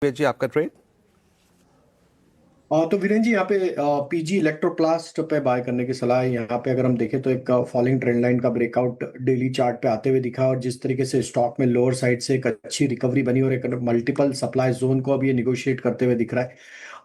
जी आपका ट्रेड। तो वीरेन जी यहाँ पे पीजी इलेक्ट्रोप्लास्ट पे बाय करने की सलाह है। यहाँ पे अगर हम देखें तो एक फॉलिंग ट्रेंड लाइन का ब्रेकआउट डेली चार्ट पे आते हुए दिखा, और जिस तरीके से स्टॉक में लोअर साइड से एक अच्छी रिकवरी बनी और एक मल्टीपल सप्लाई जोन को अभी ये निगोशिएट करते हुए दिख रहा है,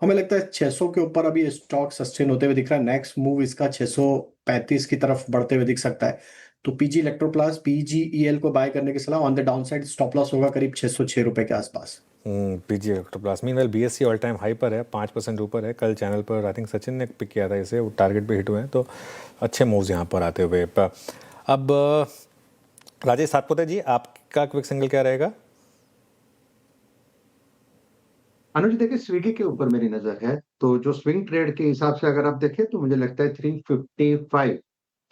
हमें लगता है 600 के ऊपर अभी स्टॉक सस्टेन होते हुए दिख रहा है। नेक्स्ट मूव इसका 635 की तरफ बढ़ते हुए दिख सकता है। तो पीजी इलेक्ट्रोप्लास्ट पीजीईएल को बाय करने की सलाह। On the down side stop loss होगा करीब 606 रुपए के आसपास। पीजी इलेक्ट्रोप्लास मीनवेल बीएससी ऑल टाइम हाई पर है, 5% ऊपर है। कल चैनल पर आई थिंक सचिन ने पिक किया था इसे, वो टारगेट पे हिट हुए हैं, तो अच्छे मूव्स यहाँ पर आते हुए। अब राजेश सातपुते जी, आपका क्विक सिंगल क्या रहेगा? अनुज देखिए, स्विगी के ऊपर मेरी नजर है। तो जो स्विंग ट्रेड के हिसाब से अगर आप देखें तो मुझे लगता है 355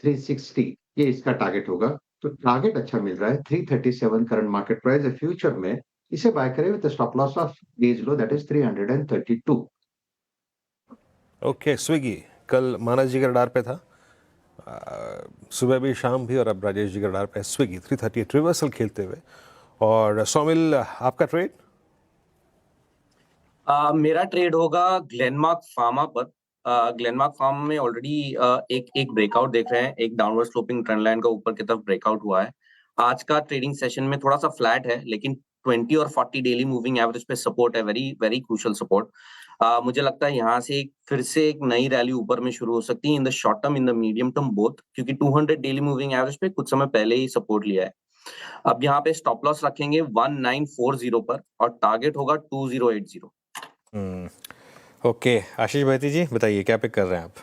360 ये इसका टारगेट होगा। तो टारगेट अच्छा मिल रहा है, 337 करंट मार्केट प्राइस है। फ्यूचर में इसे बाय करें with stop loss of gauge low that is 332। Okay, Swiggy कल मानस जी के रडार पे था, सुबह भी शाम भी, और अब राजेश जी के रडार पे है स्विगी 338 रिवर्सल खेलते हुए। और सौमिल, आपका ट्रेड? मेरा ट्रेड होगा ग्लेनमार्क फार्मा पर। ग्लेनमार्क फार्मा में ऑलरेडी एक एक ब्रेकआउट देख रहे हैं, एक डाउनवर्ड स्लोपिंग ट्रेंड लाइन का ऊपर की तरफ ब्रेकआउट हुआ है। आज का ट्रेडिंग सेशन में थोड़ा सा फ्लैट है, लेकिन 20 और 40 डेली मूविंग एवरेज पे सपोर्ट है, वेरी वेरी क्रूशियल सपोर्ट। मुझे लगता है यहाँ से फिर से एक नई रैली ऊपर में शुरू हो सकती है, in the short term in the medium term both, क्योंकि 200 डेली मूविंग एवरेज पे कुछ समय पहले ही सपोर्ट लिया है। अब यहाँ पे स्टॉप लॉस रखेंगे 1940 पर और टारगेट होगा 2080। ओके, आशीष भाई जी बताइए, क्या पिक कर रहे हैं आप?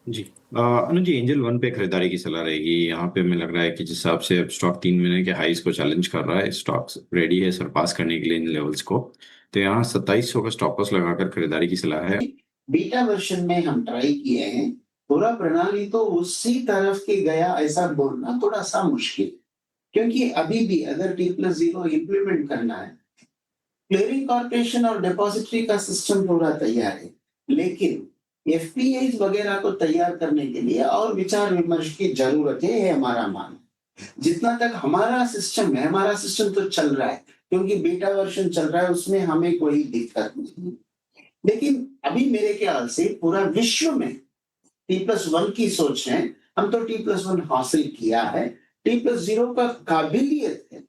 जी अनुज जी, एंजल वन पे खरीदारी की सलाह रहेगी। यहाँ पे हमें लग रहा है कि जिस हिसाब से अब स्टॉक 3 महीने के हाईज को चैलेंज कर रहा है, स्टॉक रेडी है सरपास करने के लिए इन लेवल्स को। तो यहाँ 2700 का स्टॉप लॉस लगाकर खरीदारी की सलाह है। बीटा वर्जन में हम ट्राई किए हैं, पूरा प्रणाली तो उसी तरफ के गया ऐसा बोलना थोड़ा सा मुश्किल, क्योंकि अभी भी अगर T+0 इम्प्लीमेंट करना है, क्लियरिंग कॉर्पोरेशन और डिपॉजिटरी का सिस्टम पूरा तैयार है, लेकिन एफपीआई वगैरह को तैयार करने के लिए और विचार विमर्श की जरूरत है हमारा मान। जितना तक हमारा सिस्टम है, हमारा सिस्टम तो चल रहा है, क्योंकि बीटा वर्जन चल रहा है, उसमें हमें कोई दिक्कत नहीं। लेकिन अभी मेरे ख्याल से पूरा विश्व में T+1 की सोच है। हम तो T+1 हासिल किया है, T+0 का काबिलियत है।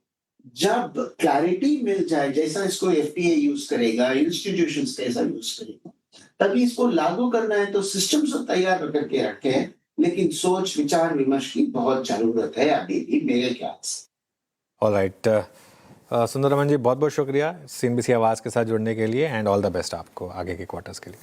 जब क्लैरिटी मिल जाए, जैसा इसको एफटीए यूज करेगा, इंस्टीट्यूशंस कैसा यूज करेगा, तभी इसको लागू करना है। तो सिस्टम से तैयार करके रखे हैं, लेकिन सोच विचार विमर्श की बहुत जरूरत है अभी भी मेरे ख्याल से। ऑलराइट, सुंदरमन जी बहुत बहुत शुक्रिया सीएनबीसी आवाज़ के साथ जुड़ने के लिए, एंड ऑल द बेस्ट आपको आगे के क्वार्टर्स के लिए।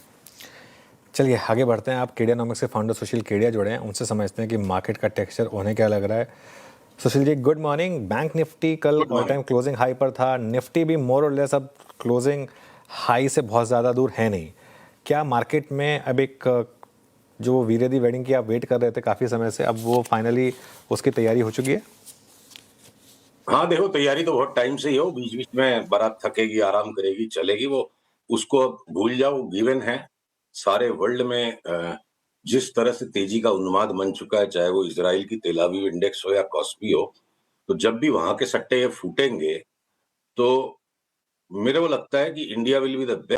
चलिए आगे बढ़ते हैं। आप केडियानॉमिक्स के फाउंडर सुशील केडिया जुड़े हैं, उनसे समझते हैं कि मार्केट का टेक्सचर उन्हें क्या लग रहा है। Sushil ji good morning. Bank Nifty कल ऑल टाइम क्लोजिंग हाई पर था, निफ्टी भी मोर और लेस अब क्लोजिंग हाई से बहुत ज़्यादा दूर है नहीं। क्या मार्केट में अब एक जो वीरेदी वेडिंग की आप वेट कर रहे थे काफ़ी समय से, अब वो फाइनली उसकी तैयारी हो चुकी है? हाँ देखो, तैयारी तो बहुत टाइम से ही हो, बीच बीच में बारात थकेगी, आराम करेगी, चलेगी, वो उसको अब भूल जाओ, गिवन है। सारे वर्ल्ड में जिस तरह से तेजी का उन्माद बन चुका है, चाहे वो इजराइल की तेल अवीव इंडेक्स हो या कॉस्पी हो, तो जब भी वहां के सट्टे फूटेंगे तो मेरे को लगता है कि India will be the best